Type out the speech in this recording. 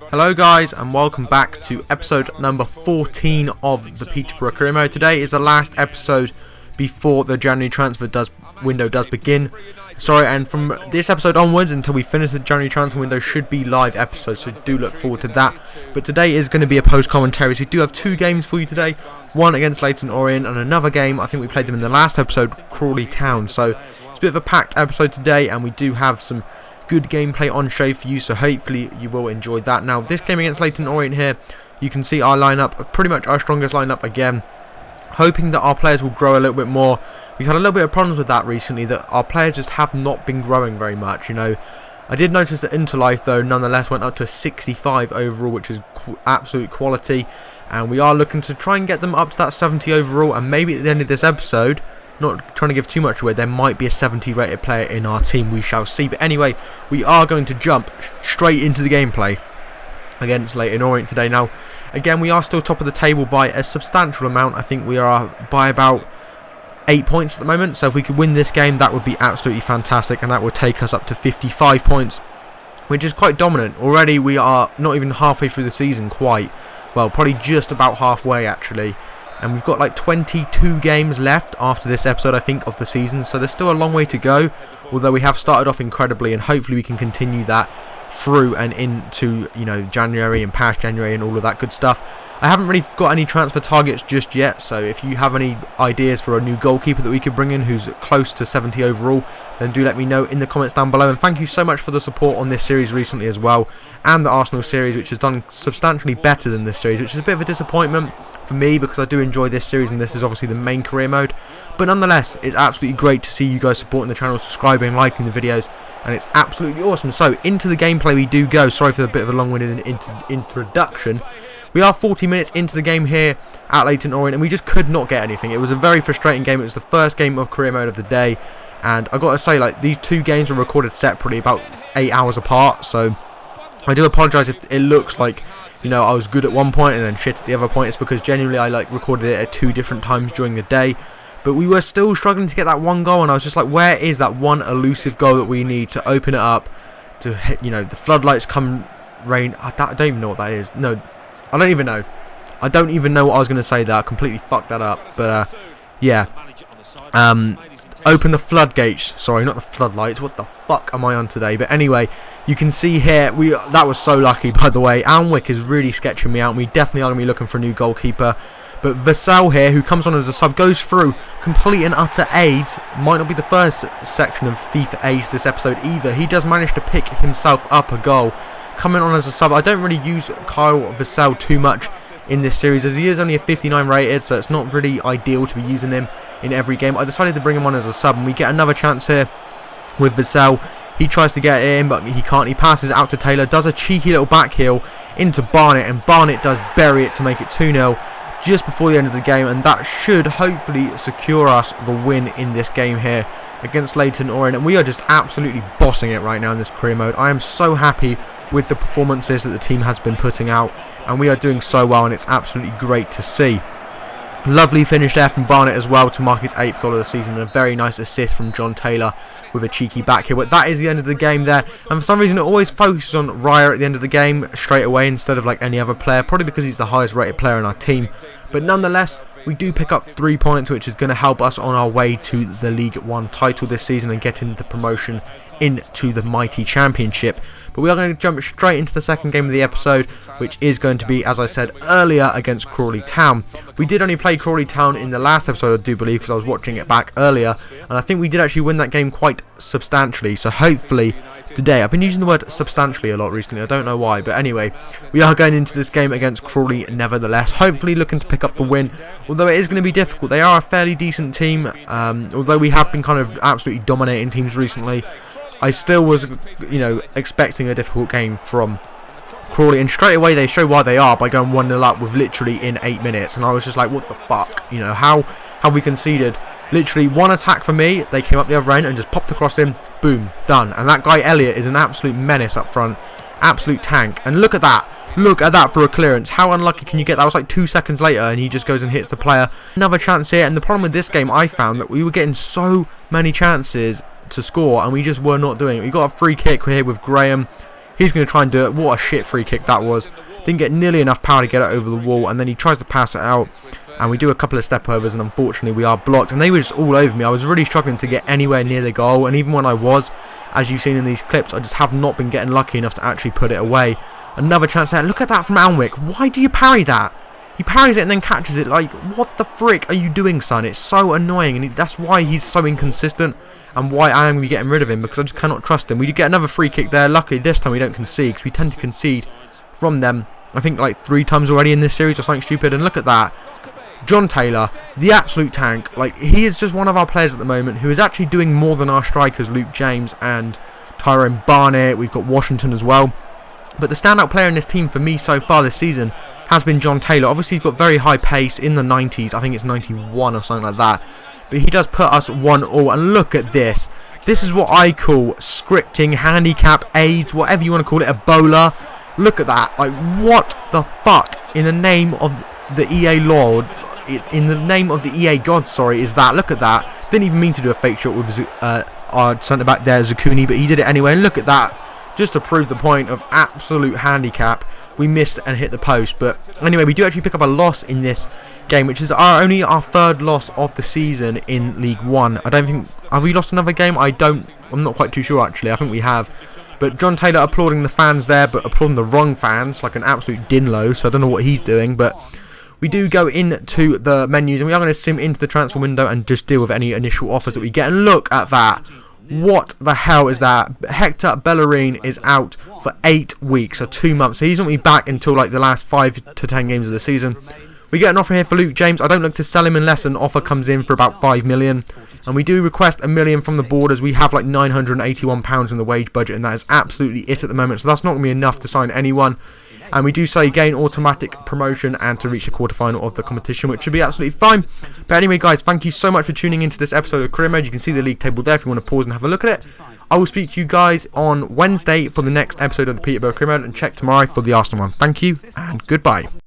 Hello guys, and welcome back to episode number 14 of the Peterborough Career Mode. Today is the last episode before the January transfer window does begin. And from this episode onwards until we finish the January transfer window should be live episodes, so do look forward to that. But today is going to be a post commentary, so we do have two games for you today. One against Leyton Orient and another game, I think we played them in the last episode, Crawley Town. So it's a bit of a packed episode today, and we do have some good gameplay on show for you, so hopefully you will enjoy that. Now, this game against Leyton Orient here, you can see our lineup, pretty much our strongest lineup again. Hoping that our players will grow a little bit more. We've had a little bit of problems with that recently, that our players just have not been growing very much, you know. I did notice that Interlife, though, nonetheless went up to 65 overall, which is absolute quality. And we are looking to try and get them up to that 70 overall, and maybe at the end of this episode, not trying to give too much away, there might be a 70 rated player in our team, we shall see. But anyway, we are going to jump straight into the gameplay against Leyton Orient today. Now, again, we are still top of the table by a substantial amount. I think we are by about 8 points at the moment, so if we could win this game, that would be absolutely fantastic, and that would take us up to 55 points, which is quite dominant. Already we are not even halfway through the season quite, well, probably just about halfway actually. And we've got like 22 games left after this episode, I think, of the season. So there's still a long way to go, although we have started off incredibly, and hopefully we can continue that through and into, you know, January and past January and all of that good stuff. I haven't really got any transfer targets just yet, so if you have any ideas for a new goalkeeper that we could bring in who's close to 70 overall, then do let me know in the comments down below. And thank you so much for the support on this series recently as well, and the Arsenal series, which has done substantially better than this series, which is a bit of a disappointment for me because I do enjoy this series, and this is obviously the main career mode. But nonetheless, it's absolutely great to see you guys supporting the channel, subscribing, liking the videos, and it's absolutely awesome. So into the gameplay we do go. Sorry for the bit of a long-winded introduction. We are 40 minutes into the game here at Leyton Orient, and we just could not get anything. It was a very frustrating game. It was the first game of career mode of the day, and I got to say, like, these two games were recorded separately, about 8 hours apart. So I do apologise if it looks like, you know, I was good at one point and then shit at the other point. It's because genuinely I like recorded it at 2 different times during the day. But we were still struggling to get that one goal, and I was just like, where is that one elusive goal that we need to open it up, to hit, you know, the floodlights come rain. I don't even know what that is. No, I don't even know. I don't even know what I was going to say there. I completely fucked that up. But yeah. Open the floodgates. Sorry, not the floodlights. What the fuck am I on today? But anyway, you can see here, that was so lucky, by the way. Alnwick is really sketching me out, and we definitely are going to be looking for a new goalkeeper. But Vassell here, who comes on as a sub, goes through complete and utter AIDS. Might not be the first section of FIFA AIDS this episode either. He does manage to pick himself up a goal, coming on as a sub. I don't really use Kyle Vassell too much in this series, as he is only a 59 rated, so it's not really ideal to be using him in every game. I decided to bring him on as a sub, and we get another chance here with Vassell. He tries to get it in, but he can't. He passes out to Taylor, does a cheeky little back heel into Barnett, and Barnett does bury it to make it 2-0 just before the end of the game, and that should hopefully secure us the win in this game here against Leyton Orient. And we are just absolutely bossing it right now in this career mode. I am so happy with the performances that the team has been putting out, and we are doing so well, and it's absolutely great to see. Lovely finish there from Barnett as well to mark his 8th goal of the season, and a very nice assist from John Taylor with a cheeky back here. But that is the end of the game there, and for some reason it always focuses on Raya at the end of the game straight away instead of like any other player, probably because he's the highest rated player in our team. But nonetheless, we do pick up 3 points, which is going to help us on our way to the League 1 title this season and getting the promotion into the mighty championship. But we are going to jump straight into the second game of the episode, which is going to be, as I said earlier, against Crawley Town. We did only play Crawley Town in the last episode, I do believe, because I was watching it back earlier, and I think we did actually win that game quite substantially. So hopefully today, I've been using the word substantially a lot recently, I don't know why, but anyway, we are going into this game against Crawley nevertheless, hopefully looking to pick up the win, although it is going to be difficult. They are a fairly decent team, although we have been kind of absolutely dominating teams recently. I still was, you know, expecting a difficult game from Crawley, and straight away they show why they are by going 1-0 up with literally in 8 minutes, and I was just like, what the fuck, you know, how have we conceded? Literally one attack for me, they came up the other end and just popped across him, boom, done. And that guy Elliott is an absolute menace up front, absolute tank. And look at that for a clearance. How unlucky can you get? That was like 2 seconds later, and he just goes and hits the player. Another chance here, and the problem with this game, I found that we were getting so many chances to score, and we just were not doing it. We got a free kick here with Graham. He's going to try and do it. What a shit free kick that was. Didn't get nearly enough power to get it over the wall, and then he tries to pass it out, and we do a couple of step overs, and unfortunately we are blocked, and they were just all over me. I was really struggling to get anywhere near the goal, and even when I was, as you've seen in these clips, I just have not been getting lucky enough to actually put it away. Another chance there. Look at that from Alnwick. Why do you parry that? He parries it and then catches it. Like, what the frick are you doing, son? It's so annoying, and that's why he's so inconsistent, and why I am going to be getting rid of him, because I just cannot trust him. We get another free kick there. Luckily, this time we don't concede, because we tend to concede from them, I think, like 3 times already in this series or something stupid. And look at that. John Taylor, the absolute tank. Like, he is just one of our players at the moment who is actually doing more than our strikers, Luke James and Tyrone Barnett. We've got Washington as well. But the standout player in this team for me so far this season has been John Taylor. Obviously, he's got very high pace in the 90s. I think it's 91 or something like that. But he does put us 1-1. And look at this. This is what I call scripting, handicap, AIDS, whatever you want to call it, Ebola. Look at that. Like, what the fuck in the name of the EA Lord, in the name of the EA God, sorry, is that? Look at that. Didn't even mean to do a fake shot with our centre-back there, Zakuni, but he did it anyway. And look at that. Just to prove the point of absolute handicap, we missed and hit the post. But anyway, we do actually pick up a loss in this game, which is only our 3rd loss of the season in League One. I don't think... Have we lost another game? I'm not quite too sure, actually. I think we have. But John Taylor applauding the fans there, but applauding the wrong fans, like an absolute dinlo. So I don't know what he's doing, but... We do go into the menus, and we are going to sim into the transfer window and just deal with any initial offers that we get. And look at that. What the hell is that? Hertha Berlin is out for 8 weeks, or 2 months. So he's not going to be back until like the last 5 to 10 games of the season. We get an offer here for Luke James. I don't look to sell him unless an offer comes in for about 5 million. And we do request $1 million from the board, as we have like £981 in the wage budget, and that is absolutely it at the moment. So that's not going to be enough to sign anyone. And we do say gain automatic promotion and to reach the quarterfinal of the competition, which should be absolutely fine. But anyway, guys, thank you so much for tuning into this episode of Career Mode. You can see the league table there if you want to pause and have a look at it. I will speak to you guys on Wednesday for the next episode of the Peterborough Career Mode, and check tomorrow for the Arsenal one. Thank you and goodbye.